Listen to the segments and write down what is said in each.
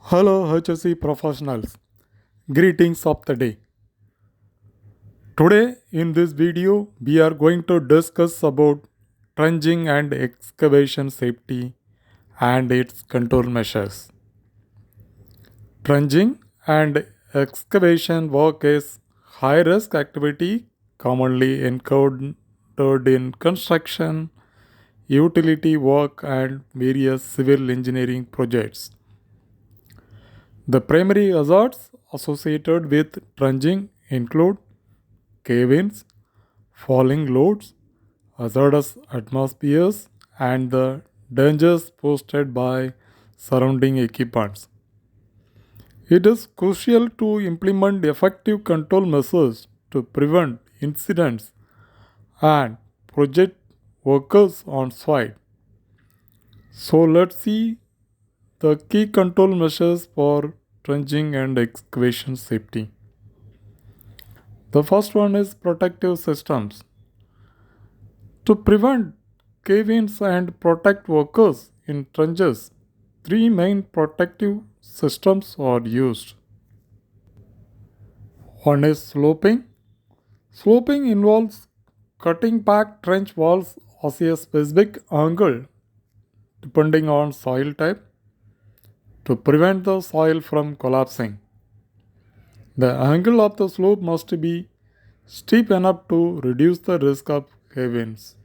Hello HSE professionals, greetings of the day. Today in this video we are going to discuss about trenching and excavation safety and its control measures. Trenching and excavation work is high risk activity commonly encountered in construction, utility work and various civil engineering projects. The primary hazards associated with trenching include cave-ins, falling loads, hazardous atmospheres, and the dangers posed by surrounding equipments. It is crucial to implement effective control measures to prevent incidents and project workers on site. So let's see the key control measures for trenching and excavation safety. The first one is protective systems. To prevent cave ins and protect workers in trenches, three main protective systems are used. One is sloping. Sloping involves cutting back trench walls at a specific angle depending on soil type to prevent the soil from collapsing. The angle of the slope must be steep enough to reduce the risk of cave ins.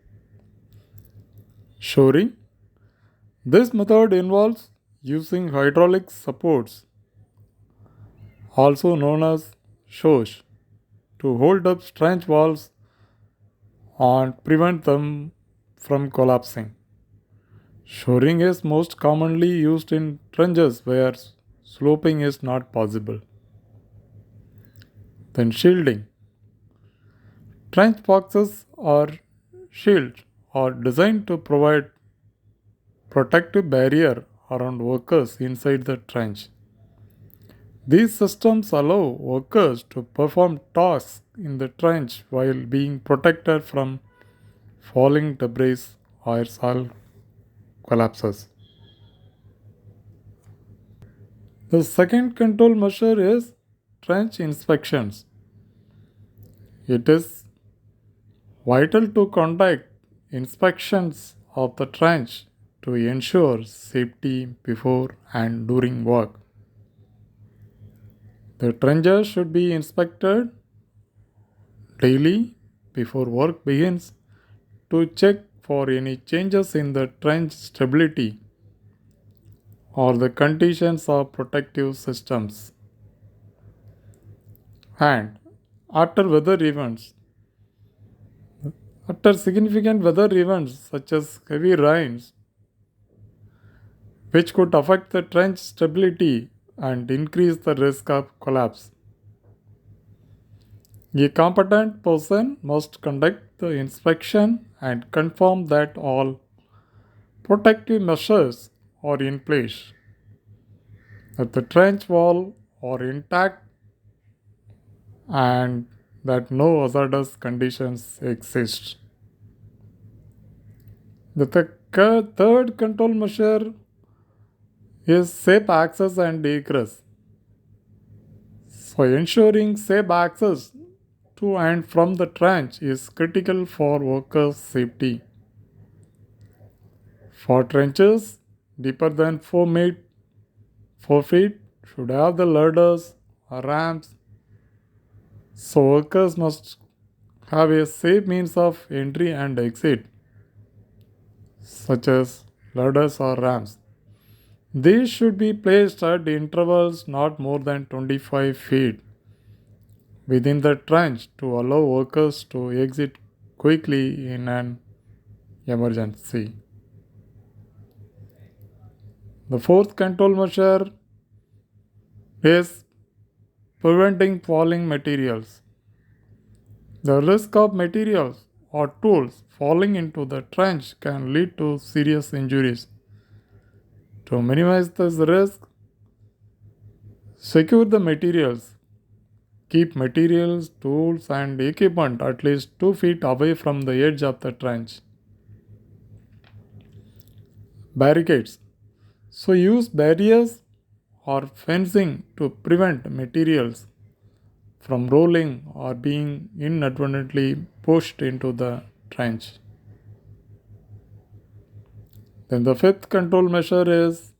Shoring. This method involves using hydraulic supports, also known as shows, to hold up trench walls and prevent them from collapsing. Shoring is most commonly used in trenches where sloping is not possible. Then shielding. Trench boxes or shields are designed to provide protective barrier around workers inside the trench. These systems allow workers to perform tasks in the trench while being protected from falling debris or soil collapses. The second control measure is trench inspections. It is vital to conduct inspections of the trench to ensure safety before and during work. The trenches should be inspected daily before work begins to check for any changes in the trench stability or the conditions of protective systems. And after weather events, after significant weather events such as heavy rains, which could affect the trench stability and increase the risk of collapse, a competent person must conduct the inspection and confirm that all protective measures are in place, that the trench wall are intact, and that no hazardous conditions exist. The third control measure is safe access and egress. So, ensuring safe access to and from the trench is critical for workers' safety. For trenches deeper than 4 feet should have the ladders or ramps, so workers must have a safe means of entry and exit, such as ladders or ramps. These should be placed at intervals not more than 25 feet within the trench to allow workers to exit quickly in an emergency. The fourth control measure is preventing falling materials. The risk of materials or tools falling into the trench can lead to serious injuries. To minimize this risk, secure the materials. Keep materials, tools, and equipment at least 2 feet away from the edge of the trench. Barricades. So use barriers or fencing to prevent materials from rolling or being inadvertently pushed into the trench. Then the fifth control measure is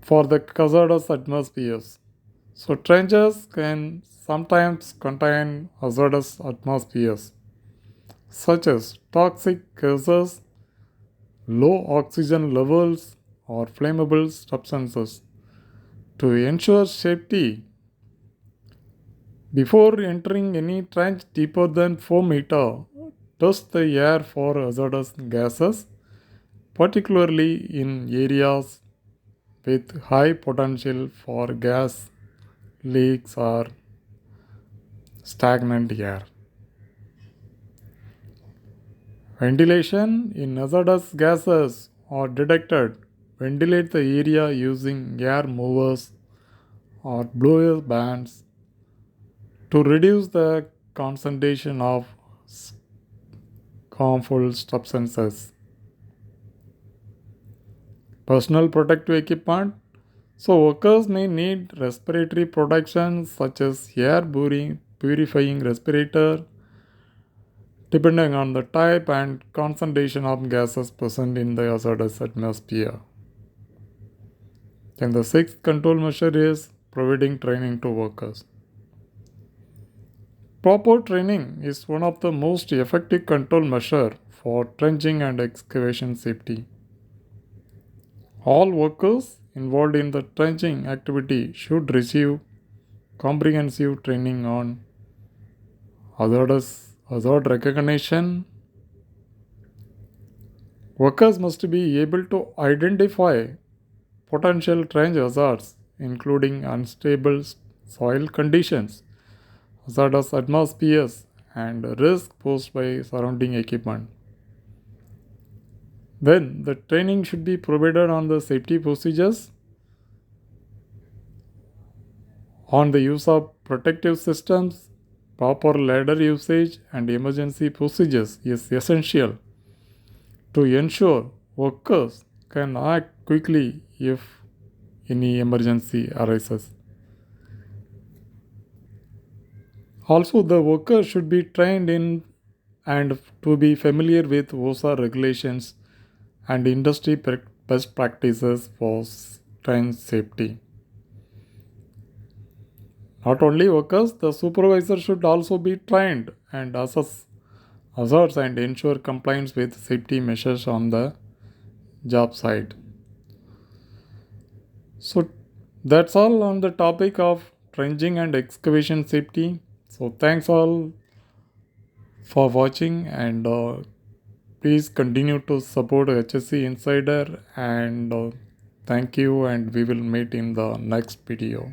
for the hazardous atmospheres. So trenches can sometimes contain hazardous atmospheres such as toxic gases, low oxygen levels, or flammable substances. To ensure safety, before entering any trench deeper than 4 meters, test the air for hazardous gases, particularly in areas with high potential for gas leaks or stagnant air. Ventilation in hazardous gases are detected. Ventilate the area using air movers or blower bands to reduce the concentration of harmful substances. Personal protective equipment. So, workers may need respiratory protection such as air purifying respirator, depending on the type and concentration of gases present in the hazardous atmosphere. Then the sixth control measure is providing training to workers. Proper training is one of the most effective control measures for trenching and excavation safety. All workers involved in the trenching activity should receive comprehensive training on hazard recognition. Workers must be able to identify potential trench hazards, including unstable soil conditions, hazardous atmospheres, and risk posed by surrounding equipment. Then, the training should be provided on the safety procedures, on the use of protective systems, proper ladder usage, and emergency procedures is essential to ensure workers can act quickly if any emergency arises. Also, the worker should be trained in and to be familiar with OSHA regulations and industry best practices for train safety. Not only workers, the supervisor should also be trained and assess hazards and ensure compliance with safety measures on the job site. So that's all on the topic of trenching and excavation safety. So thanks all for watching and please continue to support HSE Insider and thank you and we will meet in the next video.